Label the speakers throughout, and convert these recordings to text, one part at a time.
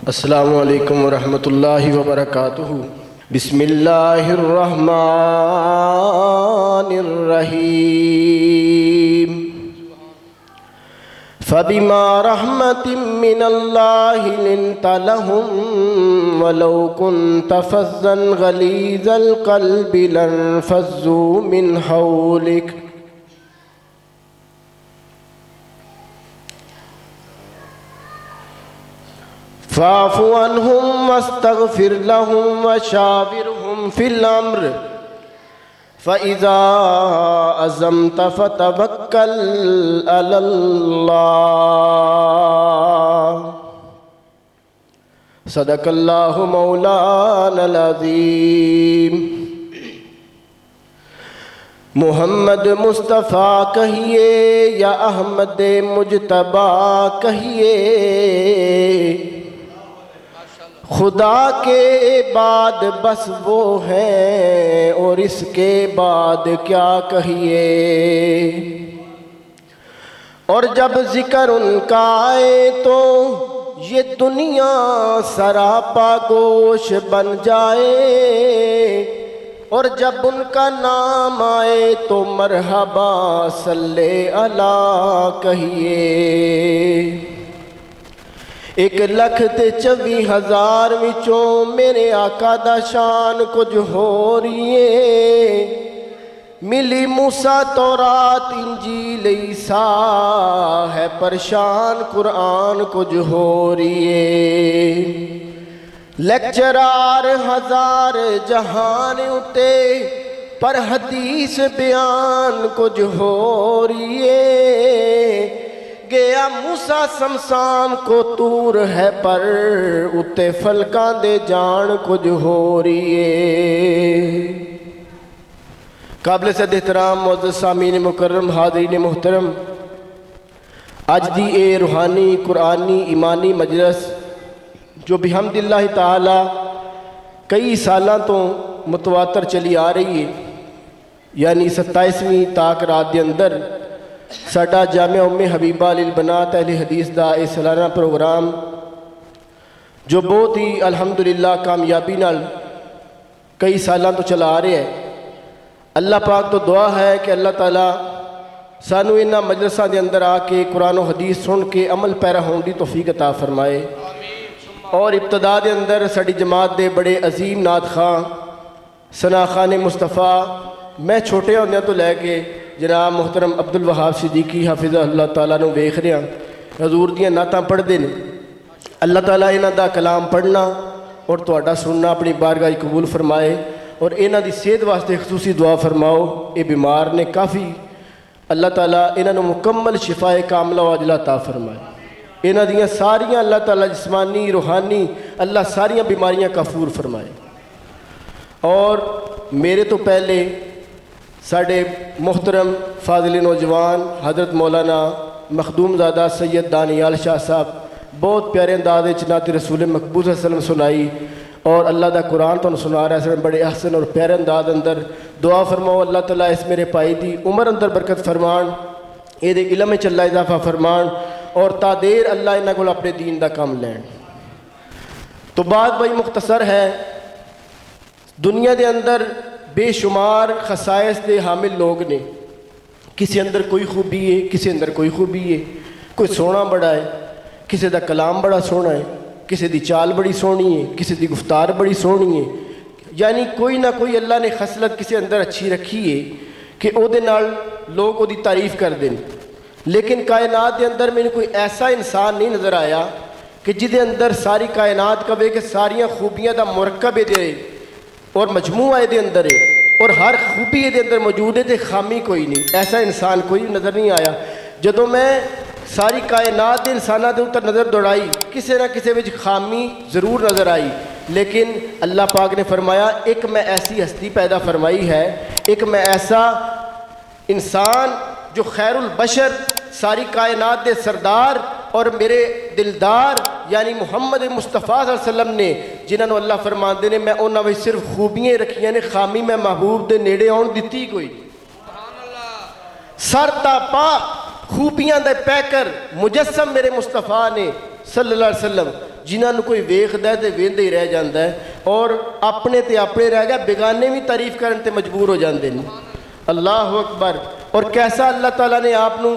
Speaker 1: السلام علیکم ورحمۃ اللہ وبرکاتہ۔ بسم اللہ الرحمن الرحیم۔ فبما رحمۃ من اللہ لنت لهم ولو كنت فظا غلیظ القلب لانفضوا من حولک۔ فاعف عنهم واستغفر لهم وشاورهم في الأمر فإذا عزمت فتوكل على الله۔ صدق اللہ مولانا العظیم۔ محمد مصطفیٰ کہیے یا احمد مجتبیٰ کہیے، خدا کے بعد بس وہ ہیں اور اس کے بعد کیا کہیے۔ اور جب ذکر ان کا آئے تو یہ دنیا سراپا گوش بن جائے، اور جب ان کا نام آئے تو مرحبا صلی اللہ کہیے۔ 1,24,000 وچوں میرے آقا دا شان کچھ ہو رہی ہے، ملی موسیٰ تورات انجیل عیسیٰ ہے پریشان قرآن کچھ ہو رہی ہے۔ لیکچرار 1000 جہان اتے پر حدیث بیان کچھ ہو رہی ہے۔ گیا موسیٰ شمشان کو طور ہے پر اتے فلکاں دے جان کچھ ہو رہی ہے۔ قابل صد احترام معزز سامعین مکرم، حاضرین محترم، اج دی اے روحانی قرآنی ایمانی مجلس جو بحمد اللہ تعالی کئی سالاں تو متواتر چلی آ رہی ہے، یعنی 27ویں تاک رات دے اندر ساڈا جامعہ ام حبیبہ للبنات اہل حدیث دا اے سالانہ پروگرام جو بہت ہی الحمدللہ کامیابی نال کئی سالاں تو چلا آ رہے ہیں۔ اللہ پاک تو دعا ہے کہ اللہ تعالیٰ سانو انہاں مجلساں دے اندر آ کے قرآن و حدیث سن کے عمل پیرا ہون دی توفیق عطا فرمائے۔ اور ابتدا دے اندر ساڈی جماعت دے بڑے عظیم نعت خواں ثنا خان مصطفیٰ، میں چھوٹے ہوندیاں تو لے کے جناب محترم عبدالوہاب صدیقی حافظہ اللہ تعالیٰ نو ویکھ رہے ہیں، حضور دیاں نعتاں پڑھدے نے۔ اللہ تعالیٰ انہاں دا کلام پڑھنا اور تہاڈا سننا اپنی بارگاہ قبول فرمائے، اور انہاں دی صحت واسطے خصوصی دعا فرماؤ۔ اے بیمار نے کافی، اللہ تعالیٰ انہاں نو مکمل شفاء کاملہ و عاجلہ عطا فرمائے۔ انہاں دیاں ساریاں اللہ تعالیٰ جسمانی روحانی اللہ ساریاں بیماریاں کافور فرمائے۔ اور میرے تو پہلے ساڑھے محترم فاضل نوجوان حضرت مولانا مخدوم زادہ سید دانیال شاہ صاحب بہت پیارے انداز نعت رسول مقبول صلی اللہ علیہ وسلم سنائی، اور اللہ دا قرآن تو سنا رہا ہے بڑے احسن اور پیارے انداز اندر۔ دعا فرماؤ اللہ تعالیٰ اس میرے پائی دی عمر اندر برکت فرمان، اے دے علم وچ اللہ اضافہ فرمان، اور تا دیر اللہ انہاں کول اپنے دین دا کام لین۔ تو بات بھائی مختصر ہے، دنیا دے اندر بے شمار خصائص دے حامل لوگ نے، کسی اندر کوئی خوبی ہے، کسی اندر کوئی خوبی ہے، کوئی سونا بڑا ہے، کسی دا کلام بڑا سونا ہے، کسی دی چال بڑی سونی ہے، کسی دی گفتار بڑی سونی ہے، یعنی کوئی نہ کوئی اللہ نے خصلت کسی اندر اچھی رکھی ہے کہ او دے نال لوگ او دی تعریف کر دیں۔ لیکن کائنات دے اندر میں کوئی ایسا انسان نہیں نظر آیا کہ جدے اندر ساری کائنات کہے کہ ساریاں خوبیاں دا مرکب دے اور مجموعہ دے اندر ہے، اور ہر خوبی دے اندر موجود ہے تے خامی کوئی نہیں، ایسا انسان کوئی نظر نہیں آیا۔ جدوں میں ساری کائنات دے انساناں دے اوپر نظر دوڑائی، کسی نہ کسی وچ خامی ضرور نظر آئی، لیکن اللہ پاک نے فرمایا ایک میں ایسی ہستی پیدا فرمائی ہے، ایک میں ایسا انسان جو خیر البشر، ساری کائنات دے سردار اور میرے دلدار یعنی محمد مصطفیٰ صلی اللہ علیہ وسلم نے، جنہوں اللہ فرماندے نے میں انہاں وچ صرف خوبیاں رکھیاں نے، خامی میں محبوب دے نیڑے آن دتی کوئی۔ سر تا پا خوبیاں دے پیکر مجسم میرے مصطفیٰ نے صلی اللہ علیہ وسلم، ਜਿਨ੍ਹਾਂ ਨੂੰ ਕੋਈ ਵੇਖਦਾ ਤੇ ਵੇਖਦਾ ਹੀ ਰਹਿ ਜਾਂਦਾ ਹੈ ਔਰ ਆਪਣੇ ਤੇ ਆਪਣੇ ਰਹਿ ਗਿਆ, ਬੇਗਾਨੇ ਵੀ ਤਾਰੀਫ ਕਰਨ ਤੇ ਮਜਬੂਰ ਹੋ ਜਾਂਦੇ ਨੇ। ਅੱਲਾਹੁ ਅਕਬਰ। ਔਰ ਕੈਸਾ ਅੱਲਾਹ ਤਾਲਾ ਨੇ ਆਪ ਨੂੰ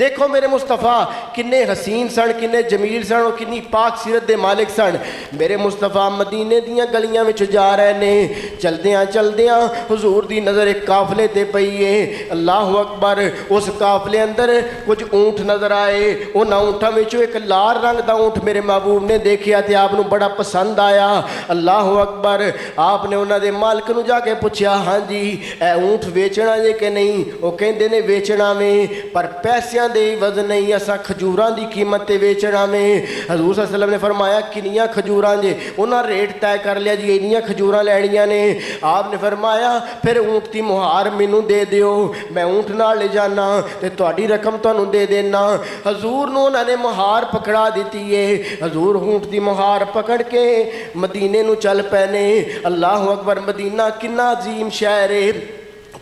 Speaker 1: دیکھو میرے مصطفیٰ کنے حسین سن، کنے جمیل سن اور کنی پاک سیرت دے مالک سن۔ میرے مصطفیٰ مدینے دیاں گلیاں وچ جا رہے نے، چلدیاں چلدیاں حضور دی نظر ایک قافلے تے پئی ہے۔ اللہ اکبر، اس قافلے اندر کچھ اونٹ نظر آئے، انہاں اونٹاں وچوں ایک لال رنگ دا اونٹ میرے محبوب نے دیکھیا تے آپ نو بڑا پسند آیا۔ اللہ اکبر، آپ نے انہاں دے مالک نو جا کے پوچھیا، ہاں جی اے اونٹ ویچنا جے کہ نہیں؟ وہ کہندے نے ویچنا میں، پر پیسیاں دے عوض نہیں، اساں کھجوراں دی قیمت تے ویچنا میں۔ حضور صلی اللہ علیہ وسلم نے فرمایا کنیاں کھجوراں جے؟ انہاں ریٹ طے کر لیا جی اینیاں کھجوراں لینیاں نے۔ آپ نے فرمایا پھر اونٹ دی مہار مینوں دے دیو، میں اونٹ نال لے جانا تے تہاڈی رقم تانوں دے دینا۔ حضور نو انہاں نے مہار پکڑا دیتی ہے۔ حضور اونٹ دی مہار پکڑ کے مدینے نو چل پینے۔ اللہ اکبر، مدینہ کنا عظیم شہر ہے،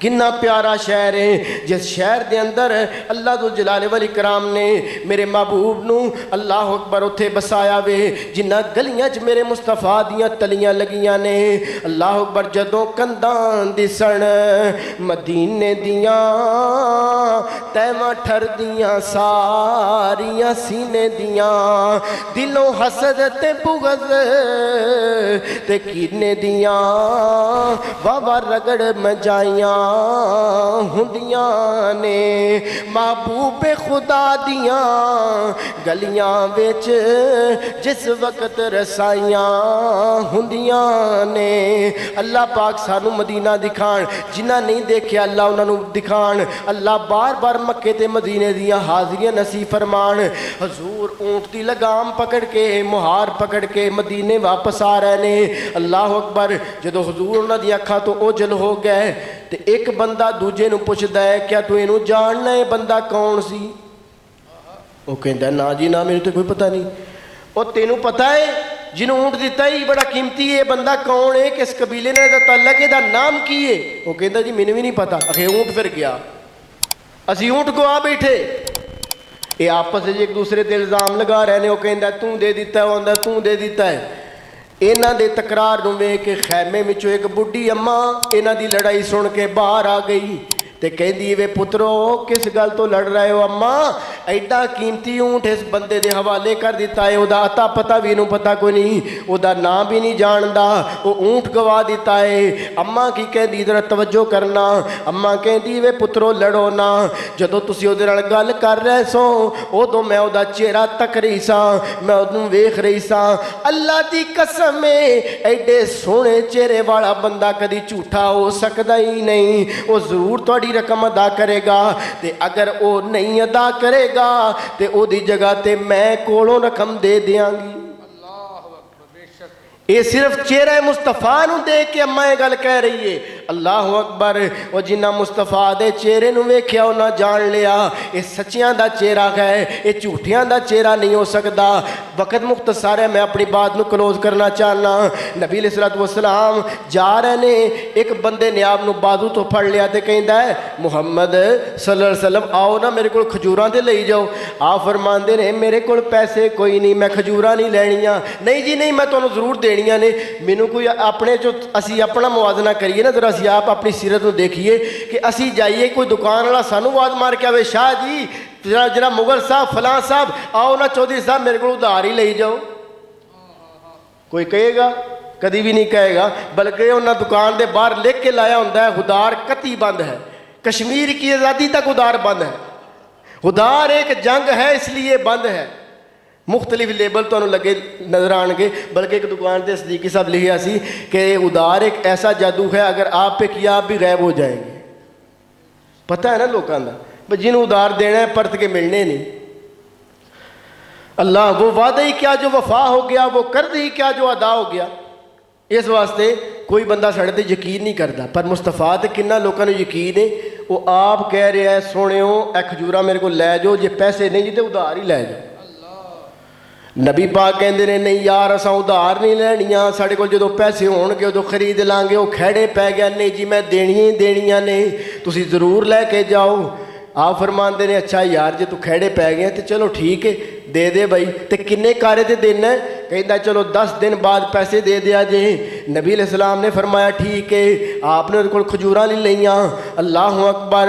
Speaker 1: کنا پیارا شہر ہے، جس شہر دے اندر اللہ ذو جلال والاکرام نے میرے محبوب نو اللہ اکبر اتھے بسایا وے، جنہ گلیاں چ میرے مصطفیٰ دیاں تلیاں لگیاں نے۔ اللہ اکبر، جدوں کنداں دسن مدینے دیاں تیواں ٹھر دیاں ساریاں سینے دیاں، دلوں حسد تے بغض تے کینے دیاں واہ رگڑ مجائیاں ہندیاں نے، محبوب خدا دیاں گلیاں وچ جس وقت رسائیاں ہندیاں نے۔ اللہ پاک سانو مدینہ دکھان، جنہ نہیں دیکھیا اللہ انہاں نو دکھان۔ اللہ بار بار مکے تے مدینے دیاں حاضریاں نصیب فرمان۔ حضور اونٹ دی لگام پکڑ کے مہار پکڑ کے مدینے واپس آ رہے نے۔ اللہ اکبر، جدو حضور انہاں دی اکھاں تو اوجل ہو گئے تے ایک بندہ دوجے نو پوچھدا ہے کیا تو اینو جاننا ہے بندہ کون سی؟ وہ کہندا نا جی نا، میرے تو کوئی پتہ نہیں۔ او تینوں پتہ ہے جنوں اونٹ دیتا ہے بڑا قیمتی ہے، بندہ کون ہے، کس قبیلے نے دا تعلق ہے، دا نام کی ہے؟ وہ کہندا جی مینوں بھی نہیں پتہ۔ اکھے اونٹ پھر گیا، اسی اونٹ کو آ بیٹھے، یہ آپس میں ایک دوسرے تے الزام لگا رہے ہیں۔ وہ کہندا تو دے دیتا ہے، وہ آندا تو دے دیتا ہے۔ انہاں دے تکرار نو ویکھ کے خیمے وچوں ایک بڈھی اماں انہاں دی لڑائی سن کے باہر آ گئی تے کہندی وے پترو کس گل تو لڑ رہے ہو اماں؟ ایڈا قیمتی اونٹ اس بندے دے حوالے کر دیتا ہے، او دا عطا پتہ بھی انہوں پتہ کوئی نہیں، او دا نام بھی نہیں جاندا، او اونٹ گوا دیتا ہے۔ اماں کی کہندی ذرا توجہ کرنا، اماں کہندی وے پترو لڑو نا، جدوں تسی او دے نال گل کر رہے سو ادوں میں او دا چہرہ تک رہی سا، میں اودوں ویکھ رہی سا۔ اللہ دی قسم ہے ایڈے سونے چہرے والا بندہ کدی جھوٹا ہو سکدا ہی نہیں، او ضرور تہاڈی رقم ادا کرے گا، تے اگر او نہیں ادا کرے گا تے او دی جگہ تے میں کولوں رقم دے دیاں گی۔ یہ صرف چہرہ مصطفیٰ نو دیکھ کے اماں یہ گل کہہ رہی ہے۔ اللہ اکبر، وہ جنہ مصطفیٰ دے چہرے نو ویکھیا انہاں جان لیا یہ سچیاں دا چہرہ ہے، یہ جھوٹیاں دا چہرہ نہیں ہو سکدا۔ وقت مختصر ہے، میں اپنی بات نو کلوز کرنا چاہنا۔ نبی علیہ الصلوۃ والسلام جا رہے نے، ایک بندے نے آپ نو بازو تو پھڑ لیا تے کہندا ہے محمد صلی اللہ علیہ وسلم آؤ نا میرے کول کھجوراں تے لئی جاؤ۔ آپ فرماندے نے میرے کول پیسے کوئی نہیں، میں کھجوراں نہیں لینیاں۔ نہیں جی نہیں، میں تانوں ضرور دینیاں نے۔ مینوں کوئی اپنے جو اسی اپنا موازنہ کریے نا، ذرا اسی آپ اپنی سیرت نو دیکھیے کہ اسی جائیے کوئی دکان والا سانوں آواز مار کے آوے شاہ جی جناب مغل صاحب فلاں صاحب آؤ نا چودھری صاحب میرے کو ادھار ہی لئی جاؤ، کوئی کہے گا؟ کدی بھی نہیں کہے گا، بلکہ انہاں دکان دے باہر لکھ کے لایا ہوندا ہے ادھار قطعی بند ہے، کشمیر کی آزادی تک ادھار بند ہے، ادھار ایک جنگ ہے اس لیے بند ہے۔ مختلف لیبل تو لگے نظر آن گے، بلکہ ایک دکان تے صدیقی صاحب لکھیا سی کہ ادھار ایک ایسا جادو ہے اگر آپ پہ کیا آپ بھی غائب ہو جائیں گے۔ پتہ ہے نا لوکاں دا جنہوں ادھار دینا ہے پرت کے ملنے نہیں۔ اللہ وہ وعدہ ہی کیا جو وفا ہو گیا، وہ قرض ہی کیا جو ادا ہو گیا۔ اس واسطے کوئی بندہ ساڈے تے یقین نہیں کرتا، پر مصطفیٰ تے کنا لوکاں نوں یقین ہے۔ وہ آپ کہہ رہے ہیں سونےو اے کھجورا میرے کو لے جاؤ، جے پیسے نہیں جی تے ادھار ہی لے جاؤ۔ نبی پاک کہندے نے نہیں یار اساں ادھار نہیں لینیاں، ساڈے کول جدوں پیسے ہون گے ادوں خرید لیں گے۔ وہ کھڑے پی گیا نہیں جی میں دینیاں ہی دینیاں نے، تسی ضرور لے کے جاؤ۔ آپ فرماندے نے اچھا یار جے تو کھڑے پی گئے تے چلو ٹھیک ہے دے دے بھائی، تے کنے کارے تے دینا ہے؟ کہندا چلو 10 دن بعد پیسے دے دیا جے۔ نبی علیہ السلام نے فرمایا ٹھیک ہے، آپ نے ان کو کھجوراں نہیں لئیاں۔ اللہ اکبر،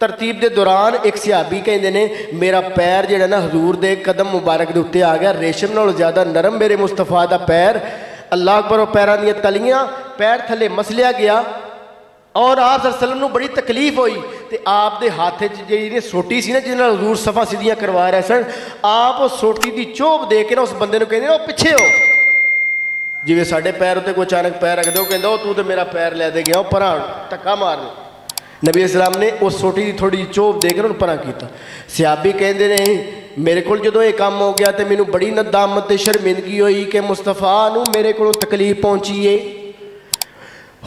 Speaker 1: ਤਰਤੀਬ ਦੇ ਦੌਰਾਨ ਇੱਕ ਸਿਹਾਬੀ ਕਹਿੰਦੇ ਨੇ ਮੇਰਾ ਪੈਰ ਜਿਹੜਾ ਨਾ ਹਜ਼ੂਰ ਦੇ ਕਦਮ ਮੁਬਾਰਕ ਦੇ ਉੱਤੇ ਆ ਗਿਆ, ਰੇਸ਼ਮ ਨਾਲੋਂ ਜ਼ਿਆਦਾ ਨਰਮ ਮੇਰੇ ਮੁਸਤਫਾ ਦਾ ਪੈਰ। ਅੱਲਾਹ ਅਕਬਰ। ਉਹ ਪੈਰਾਂ ਦੀਆਂ ਤਲੀਆਂ ਪੈਰ ਥੱਲੇ ਮਸਲਿਆ ਗਿਆ ਔਰ ਆਪ ਵਸੱਲਮ ਨੂੰ ਬੜੀ ਤਕਲੀਫ ਹੋਈ ਤੇ ਆਪ ਦੇ ਹੱਥ 'ਚ ਜਿਹੜੀ ਸੋਟੀ ਸੀ ਨਾ ਜਿਹਦੇ ਨਾਲ ਹਜ਼ੂਰ ਸਫਾ ਸਿੱਧੀਆਂ ਕਰਵਾ ਰਹੇ ਸਨ, ਆਪ ਉਹ ਸੋਟੀ ਦੀ ਚੋਭ ਦੇ ਕੇ ਨਾ ਉਸ ਬੰਦੇ ਨੂੰ ਕਹਿੰਦੇ ਉਹ ਪਿੱਛੇ ਹੋ। ਜਿਵੇਂ ਸਾਡੇ ਪੈਰ ਉੱਤੇ ਕੋਈ ਅਚਾਨਕ ਪੈਰ ਰੱਖਦੇ ਉਹ ਕਹਿੰਦਾ ਉਹ ਤੂੰ ਤੇ ਮੇਰਾ ਪੈਰ ਲੈ ਦੇ ਗਿਆ, ਉਹ ਪਰਾਂ ਧੱਕਾ ਮਾਰ। ਨਬੀ ਇਸਲਾਮ ਨੇ ਉਸ ਸੋਟੀ ਦੀ ਥੋੜੀ ਜਿਹੀ ਚੋਭ ਦੇ ਕੇ ਉਹਨੂੰ ਪਰਾਂ ਕੀਤਾ। ਸਿਹਾਬੀ ਕਹਿੰਦੇ ਨੇ ਮੇਰੇ ਕੋਲ ਜਦੋਂ ਇਹ ਕੰਮ ਹੋ ਗਿਆ ਤੇ ਮੈਨੂੰ ਬੜੀ ਨਦਾਮਤ ਤੇ ਸ਼ਰਮਿੰਦਗੀ ਹੋਈ ਕਿ ਮੁਸਤਫਾ ਨੂੰ ਮੇਰੇ ਕੋਲੋਂ ਤਕਲੀਫ ਪਹੁੰਚੀ ਏ,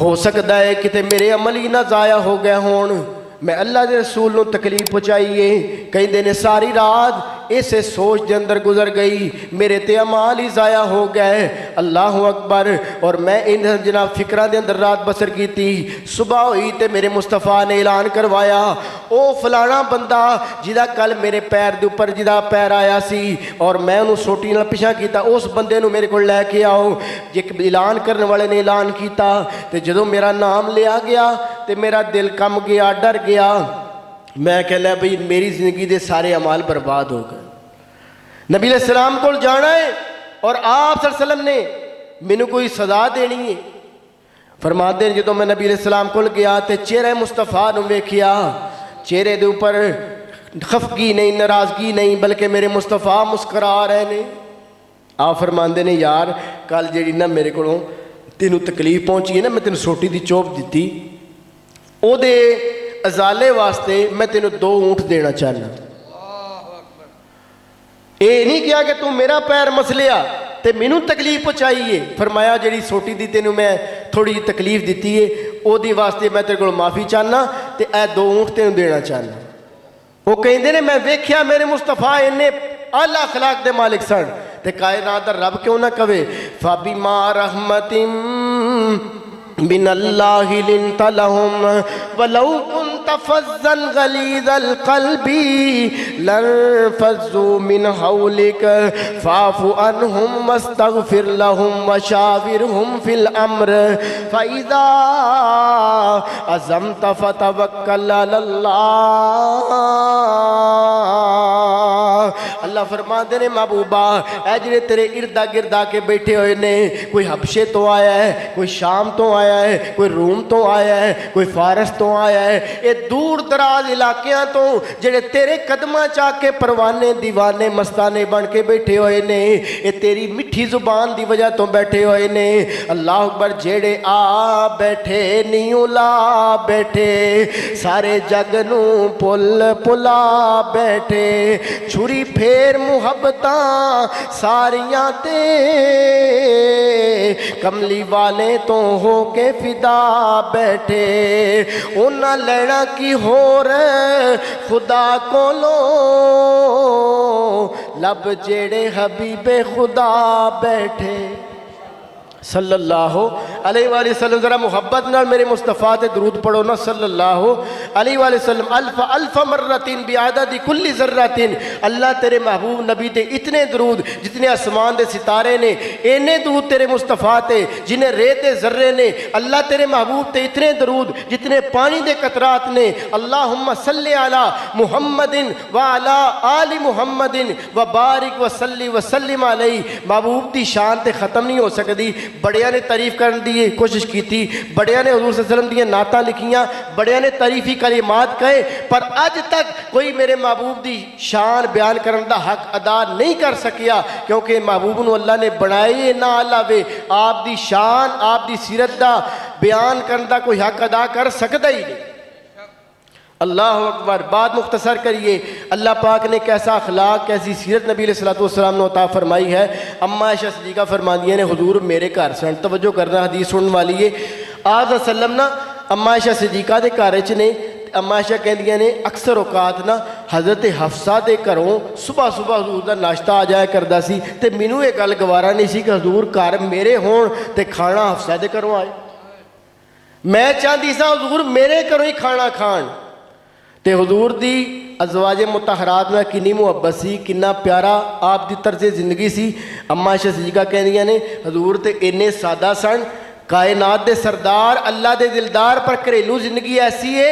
Speaker 1: ਹੋ ਸਕਦਾ ਹੈ ਕਿਤੇ ਮੇਰੇ ਅਮਲ ਹੀ ਨਾ ਜ਼ਾਇਆ ਹੋ ਗਏ ਹੋਣ, ਮੈਂ ਅੱਲਾ ਦੇ ਰਸੂਲ ਨੂੰ ਤਕਲੀਫ ਪਹੁੰਚਾਈ ਏ। ਕਹਿੰਦੇ ਨੇ ਸਾਰੀ ਰਾਤ ਇਸੇ ਸੋਚ ਦੇ ਅੰਦਰ ਗੁਜ਼ਰ ਗਈ, ਮੇਰੇ ਤੇ ਅਮਾਲ ਹੀ ਜ਼ਾਇਆ ਹੋ ਗਏ। ਅੱਲਾਹੁ ਅਕਬਰ। ਔਰ ਮੈਂ ਇਹਨਾਂ ਜਨਾਬ ਫਿਕਰਾਂ ਦੇ ਅੰਦਰ ਰਾਤ ਬਸਰ ਕੀਤੀ। ਸੁਬਹ ਹੋਈ ਤੇ ਮੇਰੇ ਮੁਸਤਫਾ ਨੇ ਐਲਾਨ ਕਰਵਾਇਆ ਉਹ ਫਲਾਣਾ ਬੰਦਾ ਜਿਹਦਾ ਕੱਲ ਮੇਰੇ ਪੈਰ ਦੇ ਉੱਪਰ ਜਿਹਦਾ ਪੈਰ ਆਇਆ ਸੀ ਔਰ ਮੈਂ ਉਹਨੂੰ ਸੋਟੀ ਨਾਲ ਪਿਛਾ ਕੀਤਾ, ਉਸ ਬੰਦੇ ਨੂੰ ਮੇਰੇ ਕੋਲ ਲੈ ਕੇ ਆਓ। ਇੱਕ ਐਲਾਨ ਕਰਨ ਵਾਲੇ ਨੇ ਐਲਾਨ ਕੀਤਾ ਤੇ ਜਦੋਂ ਮੇਰਾ ਨਾਮ ਲਿਆ ਗਿਆ ਤੇ ਮੇਰਾ ਦਿਲ ਕੰਬ ਗਿਆ, ਡਰ ਗਿਆ। ਮੈਂ ਕਹਿ ਲਿਆ ਬਈ ਮੇਰੀ ਜ਼ਿੰਦਗੀ ਦੇ ਸਾਰੇ ਅਮਾਲ ਬਰਬਾਦ ਹੋ ਗਏ। ਨਬੀ ਅਲੈਹਿ ਸਲਾਮ ਕੋਲ ਜਾਣਾ ਹੈ ਔਰ ਆਪ ਸੱਲਮ ਨੇ ਮੈਨੂੰ ਕੋਈ ਸਜ਼ਾ ਦੇਣੀ ਹੈ। ਫਰਮਾਤੇ ਨੇ ਜਦੋਂ ਮੈਂ ਨਬੀ ਅਲੈਹਿ ਸਲਾਮ ਕੋਲ ਗਿਆ ਤੇ ਚਿਹਰੇ ਮੁਸਤਫਾ ਨੂੰ ਵੇਖਿਆ, ਚਿਹਰੇ ਦੇ ਉੱਪਰ ਖਫਗੀ ਨਹੀਂ, ਨਾਰਾਜ਼ਗੀ ਨਹੀਂ, ਬਲਕਿ ਮੇਰੇ ਮੁਸਤਫਾ ਮੁਸਕਰਾ ਰਹੇ ਨੇ। ਆਪ ਫਰਮਾਉਂਦੇ ਨੇ ਯਾਰ ਕੱਲ ਜਿਹੜੀ ਨਾ ਮੇਰੇ ਕੋਲੋਂ ਤੈਨੂੰ ਤਕਲੀਫ ਪਹੁੰਚੀ ਹੈ ਨਾ, ਮੈਂ ਤੈਨੂੰ ਸੋਟੀ ਦੀ ਚੋਪ ਦਿੱਤੀ, ਉਹਦੇ ਅਜ਼ਾਲੇ ਵਾਸਤੇ ਮੈਂ ਤੈਨੂੰ 2 ਊਂਠ ਦੇਣਾ ਚਾਹੁੰਦਾ। ਇਹ ਨਹੀਂ ਕਿਹਾ ਕਿ ਤੂੰ ਮੇਰਾ ਪੈਰ ਮਸਲਿਆ ਤੇ ਮੈਨੂੰ ਤਕਲੀਫ ਪਹੁੰਚਾਈ ਏ। ਫਰਮਾਇਆ ਜਿਹੜੀ ਸੋਟੀ ਦੀ ਤੈਨੂੰ ਮੈਂ ਥੋੜੀ ਜਿਹੀ ਤਕਲੀਫ ਦਿੱਤੀ ਏ ਉਹਦੀ ਵਾਸਤੇ ਮੈਂ ਤੇਰੇ ਕੋਲ ਮਾਫੀ ਚਾਹੁੰਦਾ ਤੇ ਇਹ 2 ਊਂਠ ਤੈਨੂੰ ਦੇਣਾ ਚਾਹੁੰਦਾ। ਉਹ ਕਹਿੰਦੇ ਨੇ ਮੈਂ ਵੇਖਿਆ ਮੇਰੇ ਮੁਸਤਫਾ ਇੰਨੇ ਆਲਾ ਅਖਲਾਕ ਦੇ ਮਾਲਿਕ ਸਨ ਤੇ ਕਾਇਨਾਤ ਦਾ ਰੱਬ ਕਿਉਂ ਨਾ ਕਵੇ ਫਾਬਿਮਾ ਰਹਿਮਤਿਨ من الله لنت لهم ولو كنت فظا غليظ القلب لانفضوا من حولك فاعف عنهم واستغفر لهم وشاورهم في الامر فاذا عزمت فتوكل على الله۔ اللہ فرماتے نے محبوبہ اے جڑے تیرے اردا گردا کے بیٹھے ہوئے نے، کوئی حبشے تو آیا ہے، کوئی شام تو آیا ہے، کوئی روم تو آیا ہے، کوئی فارس تو آیا ہے، یہ دور دراز علاقیاں تو جڑے تیرے قدماں چاہ کے پروانے دیوانے مستانے بن کے بیٹھے ہوئے نے، یہ تیری مٹھی زبان دی وجہ تو بیٹھے ہوئے نے۔ اللہ اکبر۔ جڑے آ بیٹھے نیوں لا بیٹھے سارے جگ نو پل پلا بیٹھے، چھری پھیر محبتاں ساریاں تے کملی والے تو ہو کے فدا بیٹھے، انہاں لینا کی ہو رہے خدا کو لو لب جیڑے حبیب خدا بیٹھے صلی اللہ علیہ وآلہ وسلم۔ ذرا محبت نال میرے مصطفیٰ تے درود پڑھو نا صلی اللہ علیہ وآلہ وسلم۔ الف الف مرتین بعدد کل ذراتین۔ اللہ تیرے محبوب نبی تے اتنے درود جتنے آسمان دے ستارے نے، اینے درود تیرے مصطفیٰ تے جنہیں ریت ذرے نے۔ اللہ تیرے محبوب تے اتنے درود جتنے پانی دے قطرات نے۔ اللہم صلی علی محمد وعلی آل محمد وبارک وصلی وسلم علیہ۔ محبوب دی شان تے ختم نہیں ہو سکتی۔ بڑیاں نے تعریف کرن دی کوشش کی تھی، بڑیاں نے حضور صلی اللہ علیہ وسلم دی نعتاں لکھیاں، بڑیاں نے تعریفی کلمات کہے، پر اج تک کوئی میرے محبوب دی شان بیان کرن دا حق ادا نہیں کر سکیا، کیونکہ محبوب نو اللہ نے بنائے نہ علاوے آپ دی شان آپ دی سیرت دا بیان کرن دا کوئی حق ادا کر سکتا ہی نہیں۔ اللہ اکبر۔ بات مختصر کریے، اللہ پاک نے کیسا اخلاق کیسی سیرت نبی علیہ السلام نے عطا فرمائی ہے۔ اما عائشہ صدیقہ فرماندی نے حضور میرے گھر سن، توجہ کرنا حدیث سنن والی ہے۔ آپ وسلم نا اما عائشہ صدیقہ دے گھر وچ نے، اما عائشہ کہندیاں نے اکثر اوقات نا حضرت حفصہ دے گھروں صبح صبح حضور دا ناشتہ آ جایا کردا سی تے مینوں یہ گل گوارا نہیں سی کہ حضور گھر میرے ہون تے کھانا حفصہ دے گھروں آئے۔ میں چاہندی سا حضور میرے گھروں ہی کھانا کھان تے حضور دی ازواج مطہرات میں کنی محبت سی، کنا پیارا آپ دی طرز زندگی سی۔ اما عائشہ صدیقہ کہندیاں نے حضور تے انے سادہ سن، کائنات دے سردار اللہ دے دلدار، پر گھریلو زندگی ایسی ہے